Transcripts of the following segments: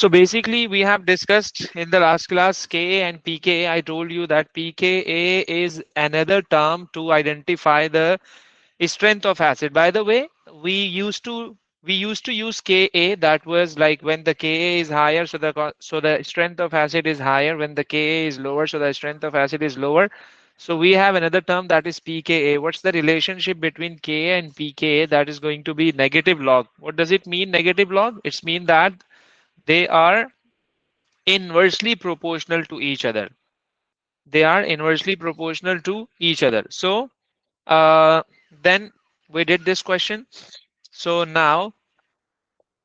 So basically, we have discussed in the last class Ka and pKa. I told you that pKa is another term to identify the strength of acid. By the way, we used to use Ka. That was like when the Ka is higher, so the strength of acid is higher. When the Ka is lower, so the strength of acid is lower. So we have another term that is pKa. What's the relationship between Ka and pKa? That is going to be negative log. What does it mean, negative log? It's mean that they are inversely proportional to each other. They are inversely proportional to each other. So then we did this question. So now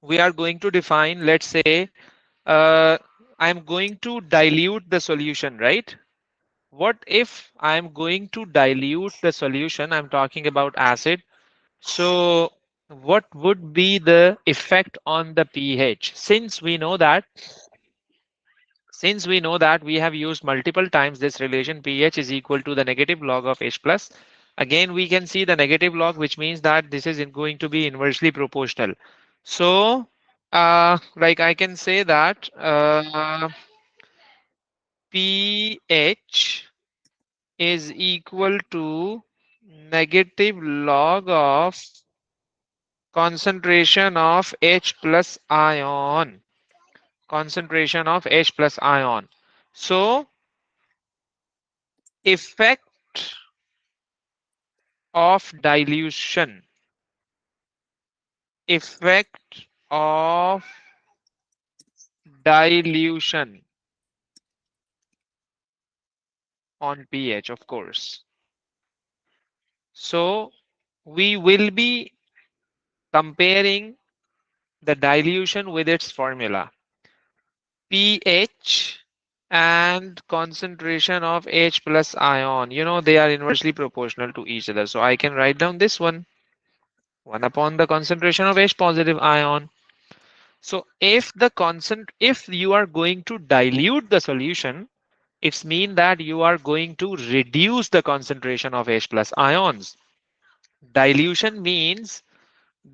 we are going to define, let's say, uh, I'm going to dilute the solution, right? What if I'm going to dilute the solution? I'm talking about acid. So what would be the effect on the pH? Since we know that we have used multiple times this relation pH is equal to the negative log of H plus. Again, we can see the negative log, which means that this is going to be inversely proportional. So, like I can say that pH is equal to negative log of concentration of H plus ion. Concentration of H plus ion. So, effect of dilution, effect of dilution on pH, of course. So we will be comparing the dilution with its formula, pH and concentration of H plus ion. They are inversely proportional to each other, so I can write down this one upon the concentration of H positive ion. So if you are going to dilute the solution, it's mean that you are going to reduce the concentration of H plus ions. Dilution means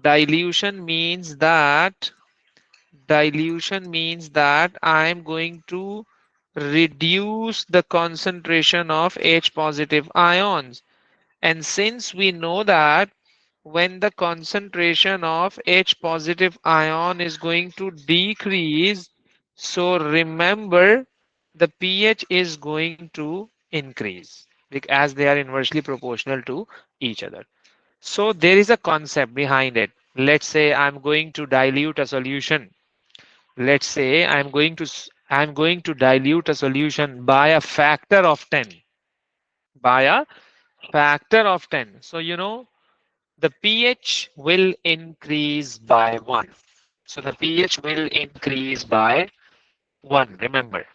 dilution means that dilution means that I'm going to reduce the concentration of H positive ions. And since we know that when the concentration of H positive ion is going to decrease, so remember the pH is going to increase as they are inversely proportional to each other. So there is a concept behind it. Let's say I'm going to dilute a solution. Let's say I'm going to dilute a solution by a factor of 10. By a factor of 10. So the pH will increase by 1. So the pH will increase by 1, remember.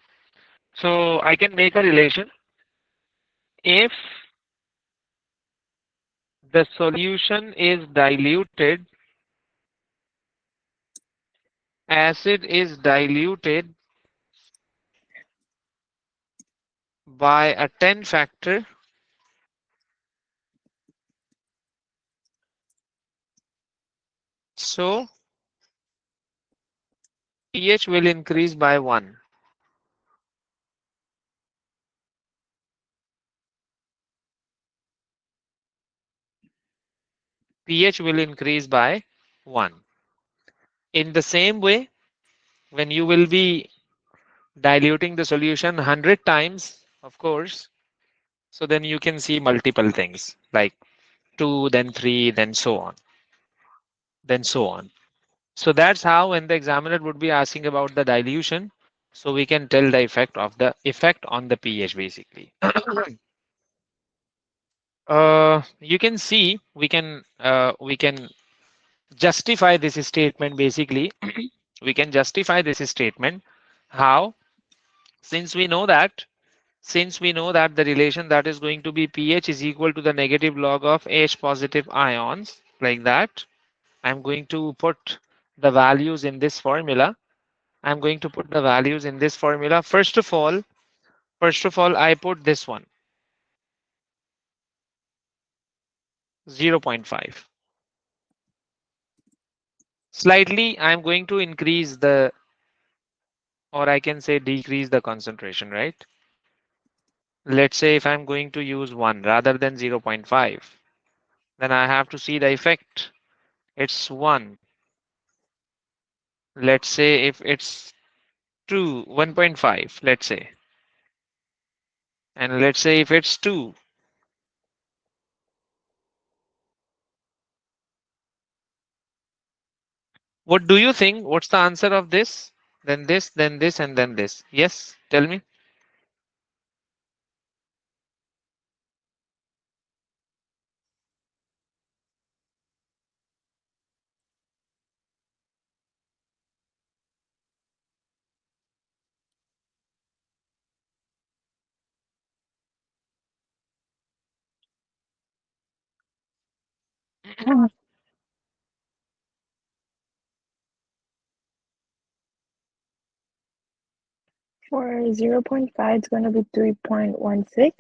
So I can make a relation. If the solution is diluted, acid is diluted by a 10 factor, so pH will increase by 1. pH will increase by 1. In the same way, when you will be diluting the solution 100 times, of course, so then you can see multiple things like 2, then 3, then so on, then so on. So that's how when the examiner would be asking about the dilution, so we can tell the effect on the pH basically. You can see we can justify this statement basically. We can justify this statement. How? Since we know that the relation that is going to be pH is equal to the negative log of H positive ions, like that. I'm going to put the values in this formula. I'm going to put the values in this formula. First of all, I put this one, 0.5. Slightly, I'm going to increase the or I can say decrease the concentration, right? Let's say if I'm going to use 1 rather than 0.5, then I have to see the effect. It's 1. Let's say if it's 2, 1.5, let's say. And let's say if it's 2, what do you think? What's the answer of this? Then this, then this, and then this. Yes, tell me. For 0.5, it's going to be 3.16.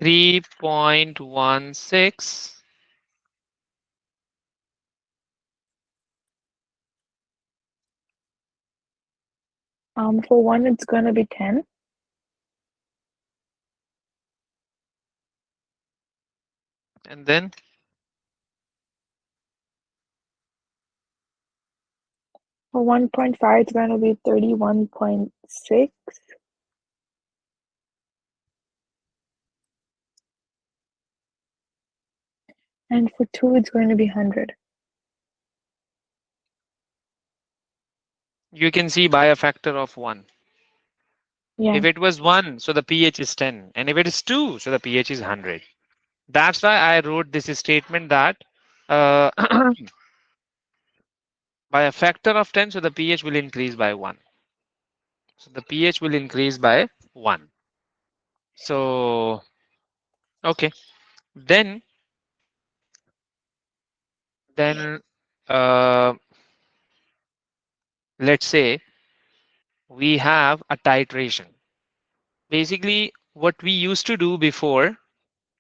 3.16. For 1, it's going to be 10. And then For 1.5, it's going to be 31.6. And for 2, it's going to be 100. you can see by a factor of 1. Yeah. If it was 1, so the pH is 10. And if it is 2, so the pH is 100. That's why I wrote this statement that uh, by a factor of 10, so the pH will increase by 1. So the pH will increase by 1. So, okay. Then, then uh, let's say we have a titration. Basically, what we used to do before,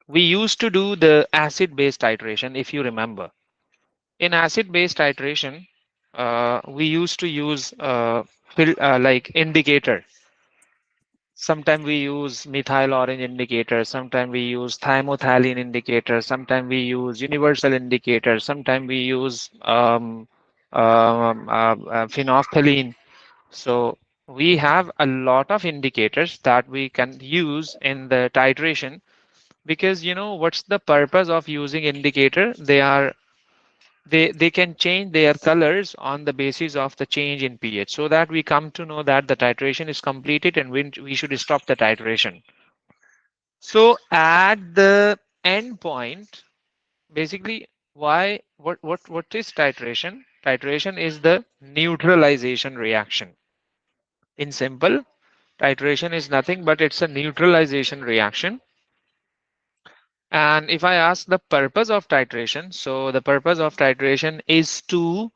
we used to do the acid-base titration, if you remember. In acid-base titration, we used to use like indicator. Sometimes we use methyl orange indicator, sometimes we use thymethylene indicator, sometimes we use universal indicator, sometimes we use phenolphthalein. So we have a lot of indicators that we can use in the titration, because you know what's the purpose of using indicator? They can change their colors on the basis of the change in pH, so that we come to know that the titration is completed and we should stop the titration. So at the end point, basically, what is titration? Titration is the neutralization reaction. In simple, titration is nothing but it's a neutralization reaction. And if I ask the purpose of titration, so the purpose of titration is to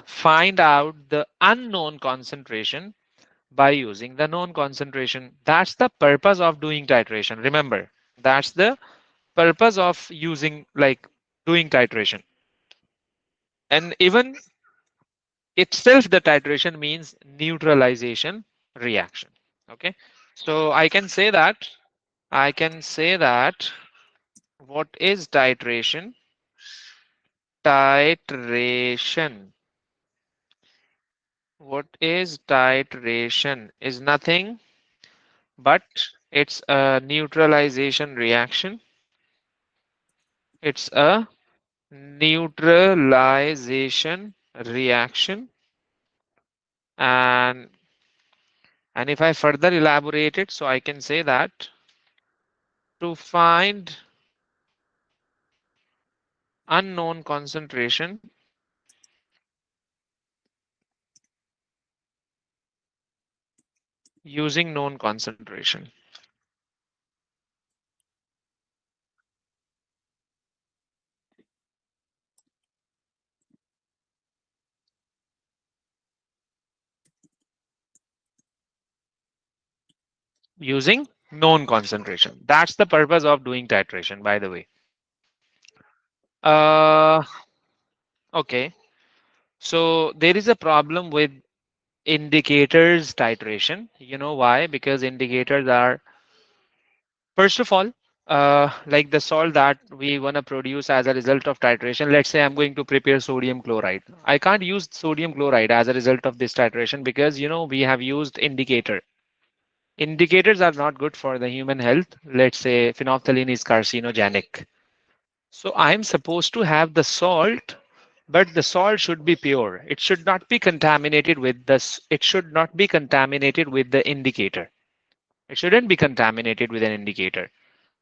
find out the unknown concentration by using the known concentration. That's the purpose of doing titration. Remember, that's the purpose of using, like, doing titration. And even itself, the titration means neutralization reaction. Okay. So I can say that what is titration? Titration. What is titration is nothing but it's a neutralization reaction. It's a neutralization reaction. And if I further elaborate it, so I can say that to find unknown concentration using known concentration. Using known concentration. That's the purpose of doing titration, by the way. Uh, okay. So there is a problem with indicators titration. You know why? Because indicators are, first of all, like the salt that we want to produce as a result of titration. Let's say I'm going to prepare sodium chloride. I can't use sodium chloride as a result of this titration because we have used indicator. Indicators are not good for the human health. Let's say phenolphthalein is carcinogenic. So I'm supposed to have the salt, but the salt should be pure. It should not be contaminated with this. It should not be contaminated with the indicator. It shouldn't be contaminated with an indicator.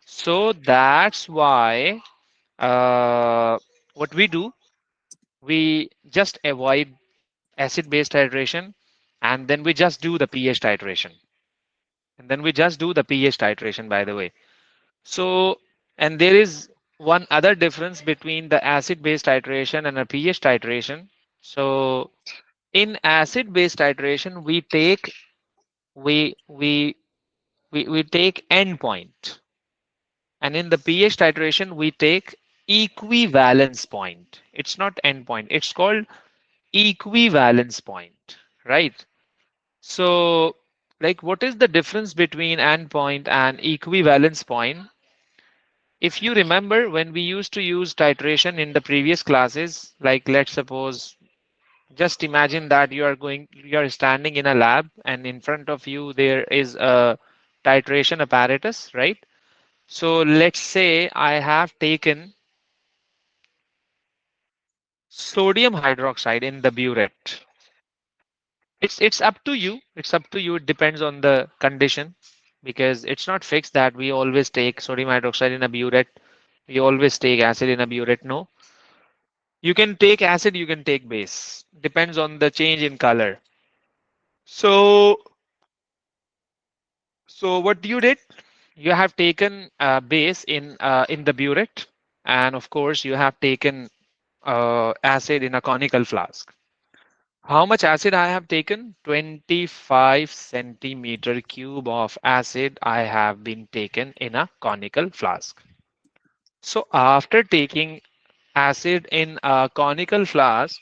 So that's why what we do, we just avoid acid-base titration, and then we just do the pH titration. And then we just do the pH titration, by the way. So, and there is one other difference between the acid-base titration and a pH titration. So, in acid-base titration, we we take endpoint, and in the pH titration, we take equivalence point. It's not endpoint. It's called equivalence point, right? So, like, what is the difference between endpoint and equivalence point? If you remember when we used to use titration in the previous classes, like let's suppose, just imagine that you are standing in a lab and in front of you there is a titration apparatus, right? So let's say I have taken sodium hydroxide in the burette. It's up to you. It's up to you. It depends on the condition because it's not fixed that we always take sodium hydroxide in a burette. We always take acid in a burette. No, you can take acid, you can take base. Depends on the change in color. So, so what you did, you have taken base in the burette, and of course you have taken acid in a conical flask. How much acid I have taken? 25 centimeter cube of acid I have been taken in a conical flask. So after taking acid in a conical flask,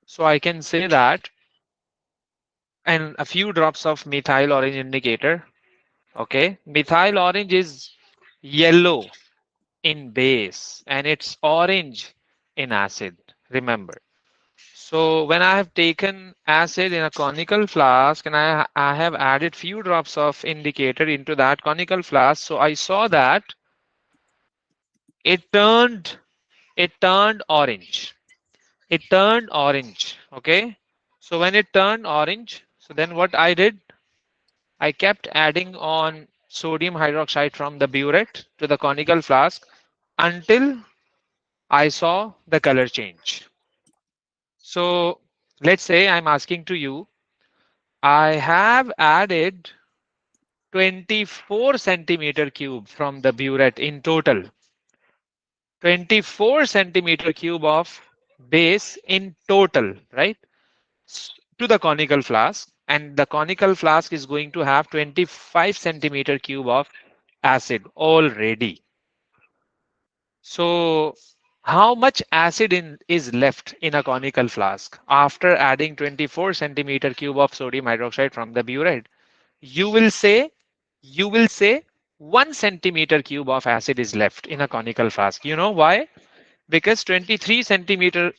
so I can say that, and a few drops of methyl orange indicator. Okay, methyl orange is yellow in base and it's orange in acid. Remember. So when I have taken acid in a conical flask and I have added few drops of indicator into that conical flask, so I saw that it turned it turned orange. It turned orange. Okay. So when it turned orange, so then what I did, I kept adding on sodium hydroxide from the burette to the conical flask until I saw the color change. So let's say I'm asking to you, I have added 24 centimeter cube from the burette in total, 24 centimeter cube of base in total, right? To the conical flask, and the conical flask is going to have 25 centimeter cube of acid already. So how much acid is left in a conical flask after adding 24 centimeter cube of sodium hydroxide from the burette? You will say, you will say 1 centimeter cube of acid is left in a conical flask. You know why? Because 24 centimeter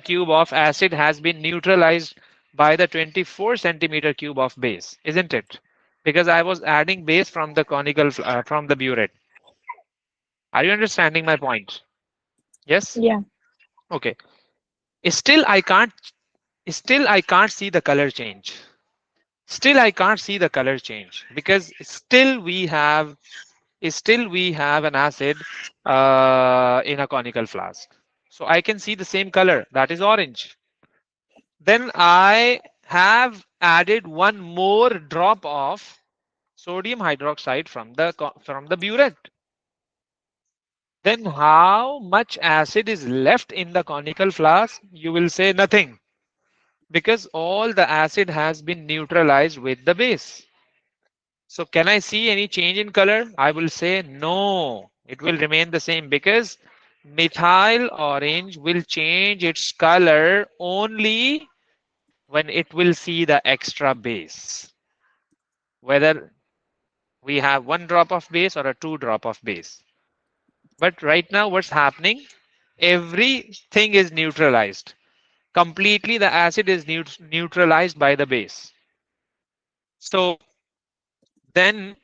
cube of acid has been neutralized by the 24 centimeter cube of base, isn't it? Because I was adding base from the from the burette. Are you understanding my point? Yes. Yeah. Okay. Still, I can't. Still, I can't see the color change. Still, I can't see the color change because still we have an acid in a conical flask. So I can see the same color, that is orange. Then I have added one more drop of sodium hydroxide from the burette. Then how much acid is left in the conical flask? You will say nothing because all the acid has been neutralized with the base. So can I see any change in color? I will say no, it will remain the same because methyl orange will change its color only when it will see the extra base, whether we have one drop of base or a two drop of base. But right now, what's happening? Everything is neutralized. Completely, the acid is neutralized by the base. So then,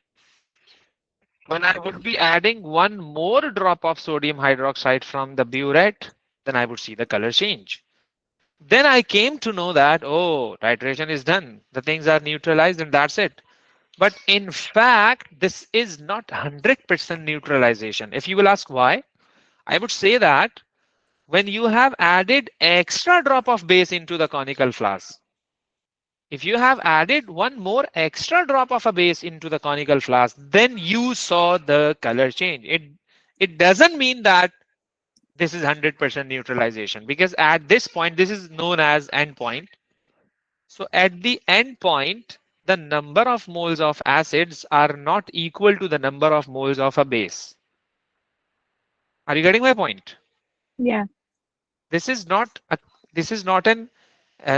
when I would be adding one more drop of sodium hydroxide from the burette, then I would see the color change. Then I came to know that, oh, titration is done. The things are neutralized and that's it. But in fact, this is not 100% neutralization. If you will ask why, I would say that when you have added extra drop of base into the conical flask, if you have added one more extra drop of a base into the conical flask, then you saw the color change. It doesn't mean that this is 100% neutralization, because at this point, this is known as end point. So at the end point, the number of moles of acids are not equal to the number of moles of a base. Are you getting my point? Yeah. This is not a, this is not an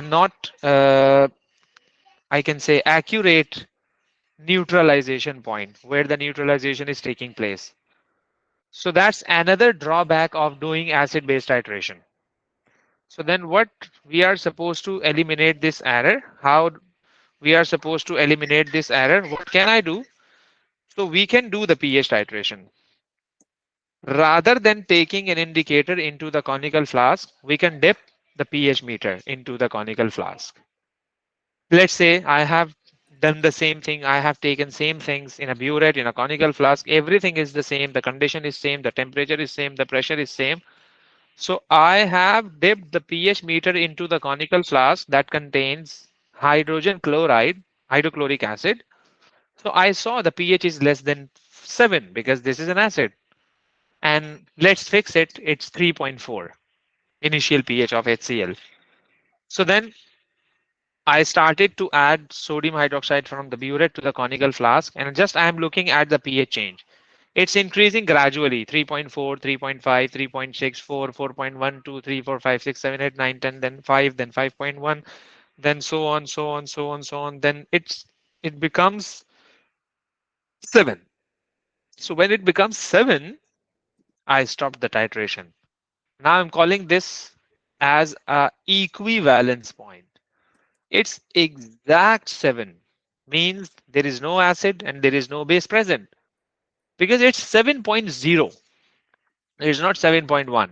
not I can say accurate neutralization point where the neutralization is taking place. So that's another drawback of doing acid-base titration. So then what we are supposed to eliminate this error? How we are supposed to eliminate this error? What can I do? So we can do the pH titration. Rather than taking an indicator into the conical flask, we can dip the pH meter into the conical flask. Let's say I have done the same thing. I have taken same things in a burette, in a conical flask. Everything is the same. The condition is same. The temperature is same. The pressure is same. So I have dipped the pH meter into the conical flask that contains hydrogen chloride, hydrochloric acid. So I saw the pH is less than 7 because this is an acid. And let's fix it. It's 3.4 initial pH of HCl. So then I started to add sodium hydroxide from the burette to the conical flask, and just I am looking at the pH change. It's increasing gradually 3.4, 3.5, 3.6, 4, 4.1, 2, 3, 4, 5, 6, 7, 8, 9, 10, then 5, then 5.1, then so on, so on, so on, so on. Then it becomes 7. So when it becomes 7, I stopped the titration. Now I'm calling this as a equivalence point. It's exact 7, means there is no acid and there is no base present because it's 7.0. It's not 7.1.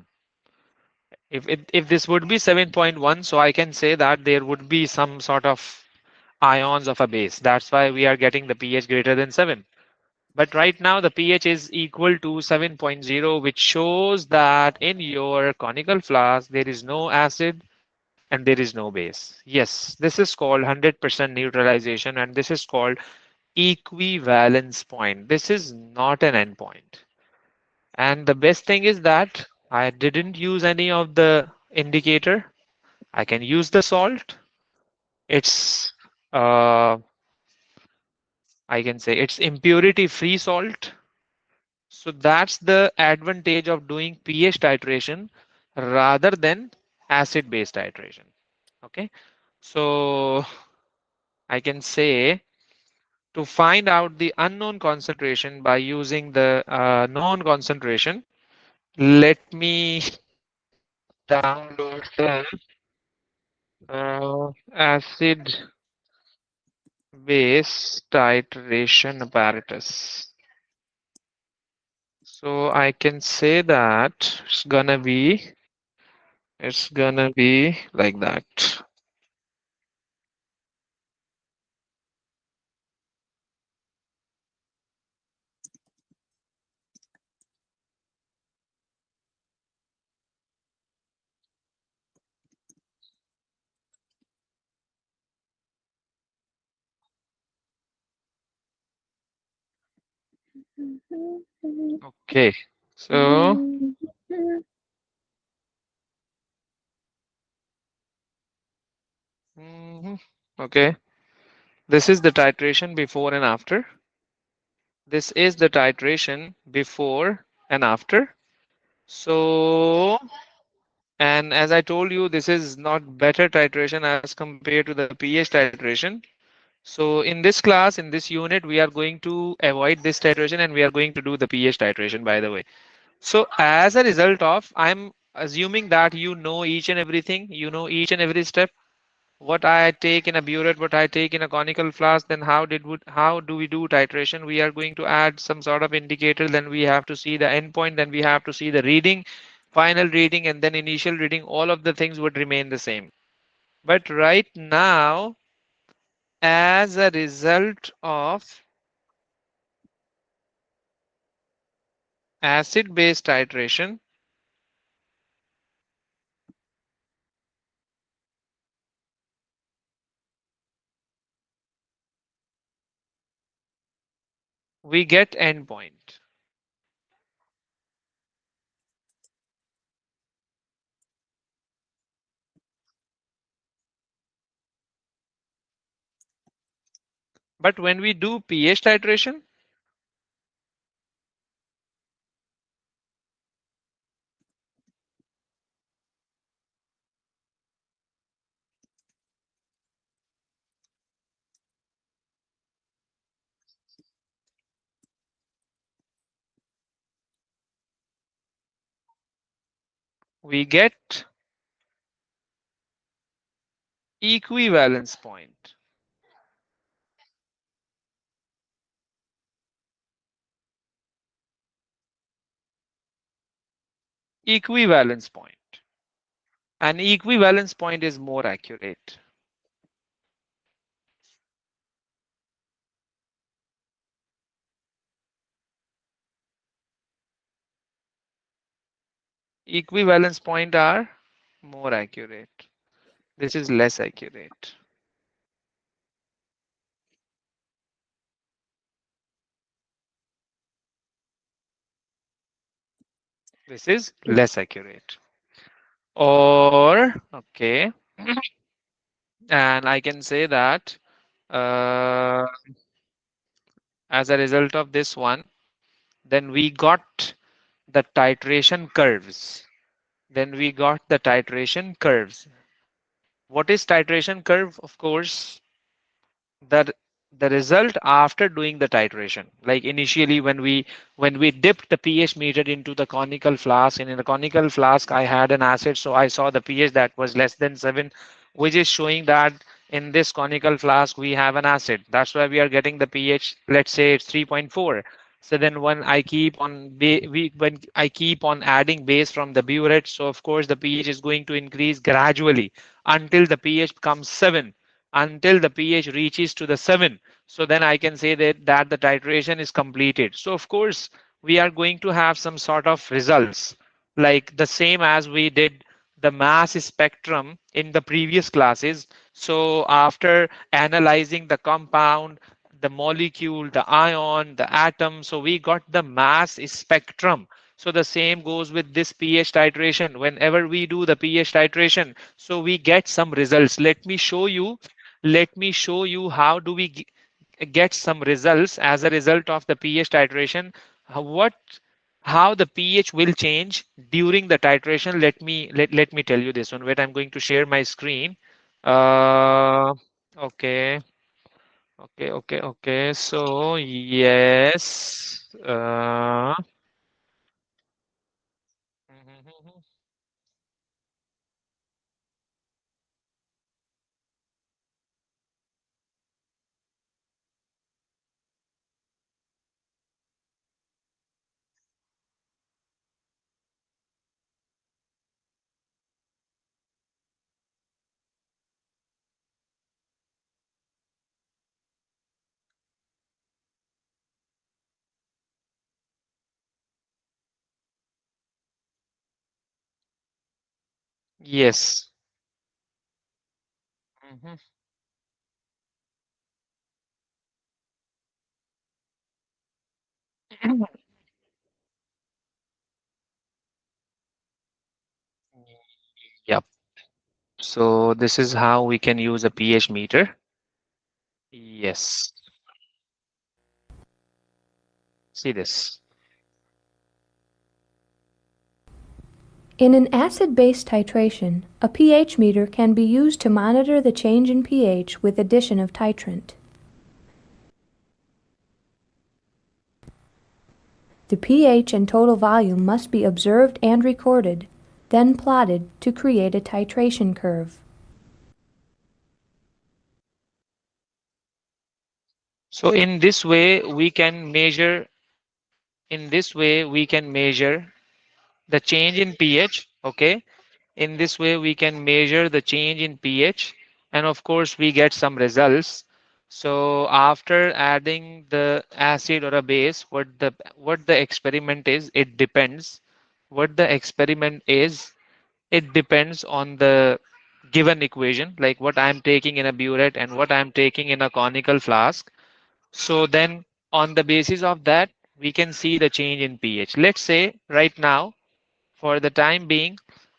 If this would be 7.1, so I can say that there would be some sort of ions of a base. That's why we are getting the pH greater than 7. But right now the pH is equal to 7.0, which shows that in your conical flask there is no acid and there is no base. Yes, this is called 100% neutralization and this is called equivalence point. This is not an endpoint. And the best thing is that I didn't use any of the indicator. I can use the salt. It's I can say it's impurity free salt. So that's the advantage of doing pH titration rather than acid base titration. Okay. So I can say to find out the unknown concentration by using the known concentration, let me download the acid base titration apparatus. So I can say that it's gonna be like that. Okay. So mhm, okay. This is the titration before and after. This is the titration before and after. So And as I told you, this is not better titration as compared to the pH titration. So in this class, in this unit, we are going to avoid this titration and we are going to do the pH titration, by the way. So as a result of, I'm assuming that you know each and everything, you know each and every step. What I take in a burette, what I take in a conical flask, then how do we do titration? We are going to add some sort of indicator, then we have to see the endpoint, then we have to see the reading, final reading, and then initial reading. All of the things would remain the same. But right now, as a result of acid-base titration, we get endpoint. But when we do pH titration, we get equivalence point. Equivalence point. An equivalence point is more accurate. Equivalence point are more accurate. This is less accurate. This is less accurate. Or, okay, and I can say that uh, as a result of this one, then we got the titration curves. Then we got the titration curves. What is titration curve? Of course, the the result after doing the titration, like initially when we dipped the pH meter into the conical flask, and in the conical flask I had an acid, so I saw the pH that was less than 7, which is showing that in this conical flask we have an acid. That's why we are getting the pH, let's say it's 3.4. So then when I keep on when I keep on adding base from the burette, so of course the pH is going to increase gradually until the pH becomes 7, until the pH reaches to the 7. So then I can say that the titration is completed. So of course, we are going to have some sort of results like the same as we did the mass spectrum in the previous classes. So after analyzing the compound, the molecule, the ion, the atom, so we got the mass spectrum. So the same goes with this pH titration. Whenever we do the pH titration, so we get some results. Let me show you how do we get some results as a result of the pH titration. What how the pH will change during the titration. Let me tell you this one. Wait, I'm going to share my screen. Uh, okay, okay. So yes. Yes. Mhm. Yep. So this is how we can use a pH meter. Yes. See this. In an acid-base titration, a pH meter can be used to monitor the change in pH with addition of titrant. The pH and total volume must be observed and recorded, then plotted to create a titration curve. So in this way we can measure the change in pH. Okay. In this way we can measure the change in pH, and of course we get some results. So after adding the acid or a base, what the experiment is, it depends. What the experiment is, it depends on the given equation, like what I'm taking in a burette and what I'm taking in a conical flask. So then on the basis of that, we can see the change in pH. Let's say right now, for the time being,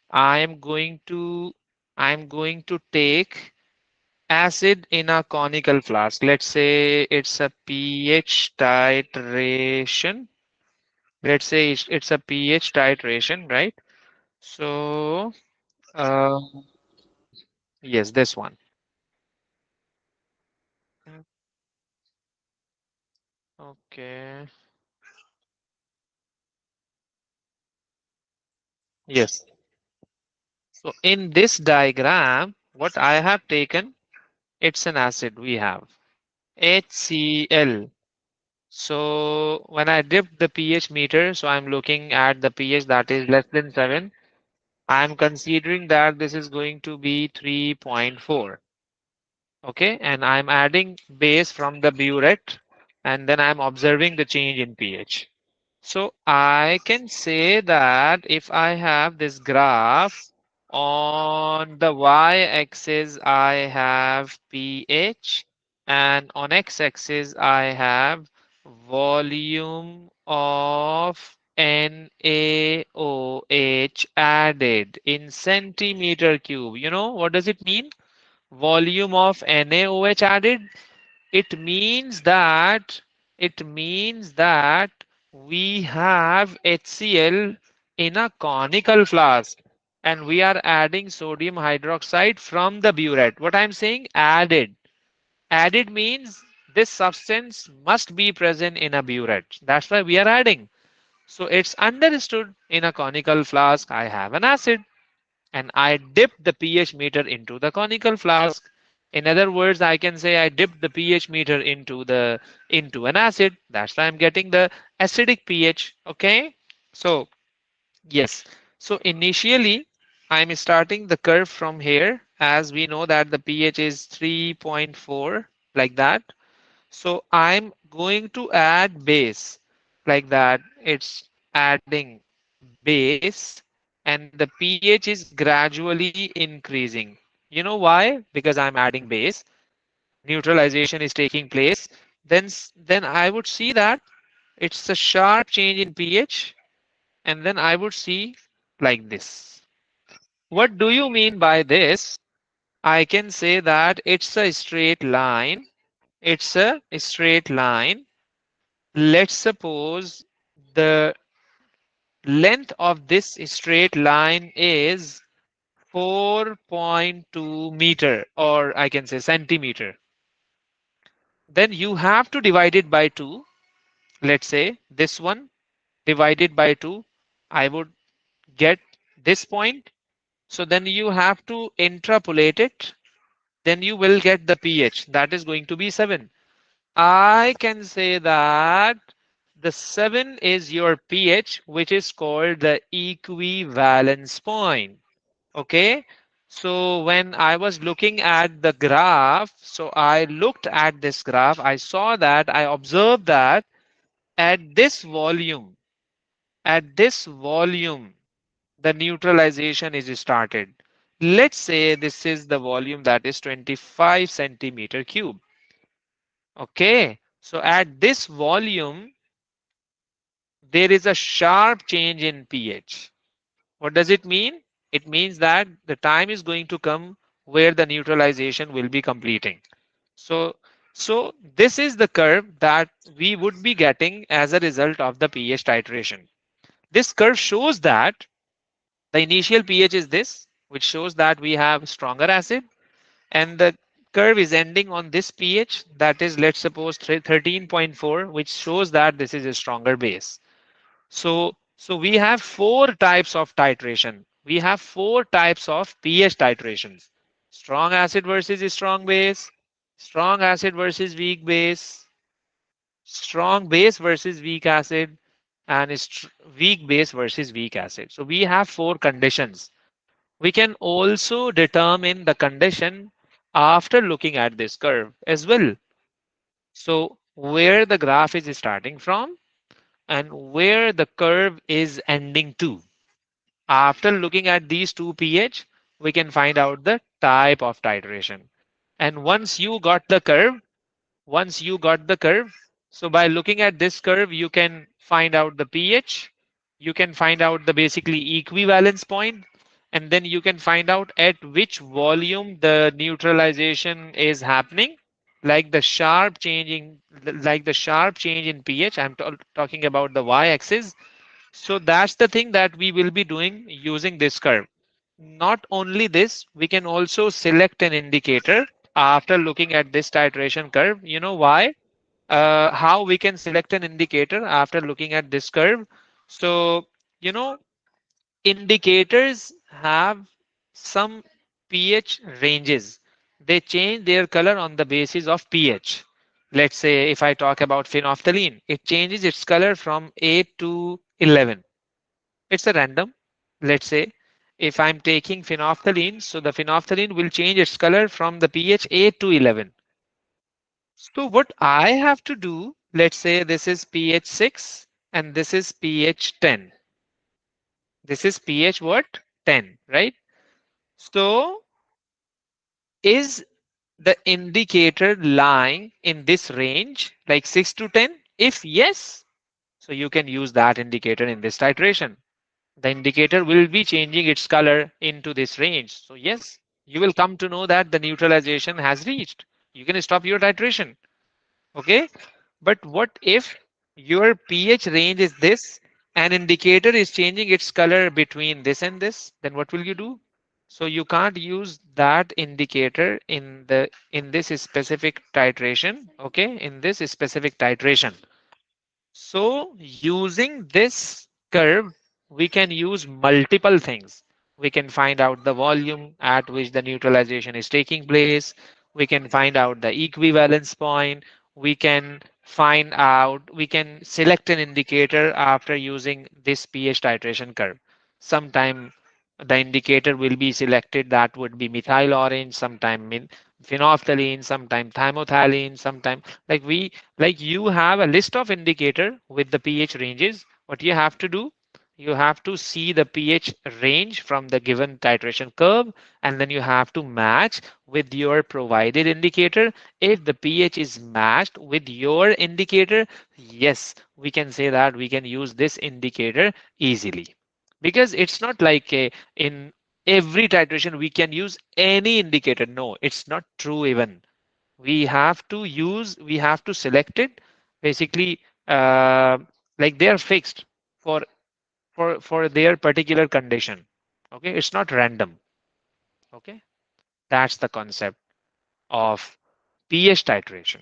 I am going to I'm going to take acid in a conical flask. Let's say it's a pH titration. Let's say it's a pH titration, right? So, uh, yes, this one. Mm, okay. Yes. So in this diagram, what I have taken, it's an acid we have, HCl. So when I dip the pH meter, so I'm looking at the pH that is less than 7. I'm considering that this is going to be 3.4. Okay, and I'm adding base from the burette, and then I'm observing the change in pH. So I can say that if I have this graph, on the y-axis I have pH, and on x-axis I have volume of NaOH added in centimeter cube. You know, what does it mean? Volume of NaOH added? It means that it means that we have HCl in a conical flask and we are adding sodium hydroxide from the burette. What I'm saying, added. Added means this substance must be present in a burette. That's why we are adding. So it's understood, in a conical flask I have an acid and I dip the pH meter into the conical flask. In other words, I can say I dipped the pH meter into an acid. That's why I'm getting the acidic pH. Okay. So yes. So initially I'm starting the curve from here, as we know that the pH is 3.4, like that. So I'm going to add base, like that. It's adding base and the pH is gradually increasing. You know why? Because I'm adding base. Neutralization is taking place. Then I would see that it's a sharp change in pH, and then I would see like this. What do you mean by this? I can say that it's a straight line. It's a straight line. Let's suppose the length of this straight line is 4.2 meter, or I can say centimeter. Then you have to divide it by 2. Let's say this one divided by 2, I would get this point. So then you have to interpolate it. Then you will get the pH. That is going to be 7. I can say that the 7 is your pH, which is called the equivalence point. Okay. So when I was looking at the graph, so I looked at this graph, I saw that, I observed that at this volume, at this volume, the neutralization is started. Let's say this is the volume that is 25 centimeter cube. Okay. So at this volume, there is a sharp change in pH. What does it mean? It means that the time is going to come where the neutralization will be completing. So, so this is the curve that we would be getting as a result of the pH titration. This curve shows that The initial pH is this, which shows that we have stronger acid, and the curve is ending on this pH, that is, let's suppose 13.4, which shows that this is a stronger base. So we have four types of titration. We have four types of pH titrations. Strong acid versus strong base, strong acid versus weak base, strong base versus weak acid, and weak base versus weak acid. So we have four conditions. We can also determine the condition after looking at this curve as well. So where the graph is starting from and where the curve is ending to. After looking at these two pH, we can find out the type of titration. And once you got the curve, so by looking at this curve, you can find out the pH, you can find out the basically equivalence point, and then you can find out at which volume the neutralization is happening, like the sharp change in pH. I'm talking about the y-axis. So that's the thing that we will be doing using this curve. Not only this, we can also select an indicator after looking at this titration curve. You know why? How we can select an indicator after looking at this curve. So, you know, indicators have some pH ranges. They change their color on the basis of pH. Let's say if I talk about phenolphthalein, it changes its color from 8 to 11. It's a random. Let's say if I'm taking phenolphthalein, so the phenolphthalein will change its color from the pH 8 to 11. So what I have to do, let's say this is pH 6 and this is pH 10. This is pH what? 10, right? So is the indicator lying in this range like 6 to 10? If yes, so you can use that indicator in this titration. The indicator will be changing its color into this range. So yes, you will come to know that the neutralization has reached. You can stop your titration. Okay. But what if your pH range is this and indicator is changing its color between this and this? Then what will you do? So you can't use that indicator in this specific titration. Okay. In this specific titration. So using this curve, we can use multiple things. We can find out the volume at which the neutralization is taking place. We can find out the equivalence point. We can select an indicator after using this pH titration curve. Sometime the indicator will be selected that would be methyl orange, sometime phenolphthalein, sometime thymolphthalein, sometime like you have a list of indicator with the pH ranges. What you have to do, you have to see the pH range from the given titration curve, and then you have to match with your provided indicator. If the pH is matched with your indicator, yes, we can say that we can use this indicator easily, because it's not like in every titration we can use any indicator. No, it's not true. Even we have to select it basically, uh, like they are fixed for for their particular condition. Okay, it's not random. Okay, that's the concept of pH titration.